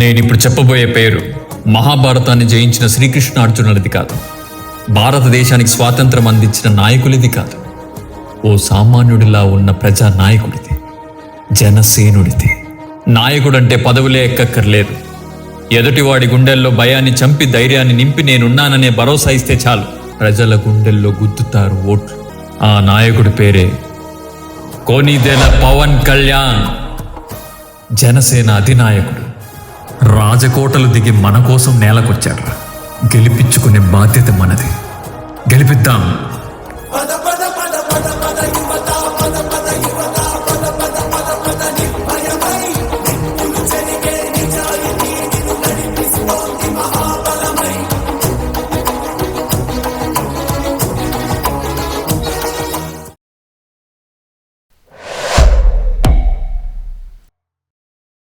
నేనిప్పుడు చెప్పబోయే పేరు మహాభారతాన్ని జయించిన శ్రీకృష్ణార్జునులది కాదు, భారతదేశానికి స్వాతంత్రం అందించిన నాయకులది కాదు, ఓ సామాన్యుడిలా ఉన్న ప్రజా నాయకుడిది, జనసేనుడిది. నాయకుడంటే పదవులే ఎక్కక్కర్లేదు. ఎదుటివాడి గుండెల్లో భయాన్ని చంపి ధైర్యాన్ని నింపి నేనున్నాననే భరోసా ఇస్తే చాలు, ప్రజల గుండెల్లో గుద్దుతారు ఓట్లు. ఆ నాయకుడి పేరే కొణిదెల పవన్ కళ్యాణ్. జనసేన అధినాయకుడు రాజకోటలు దిగి మన కోసం నేలకొచ్చాడు. గెలిపించుకునే బాధ్యత మనది. గెలిపిద్దాం.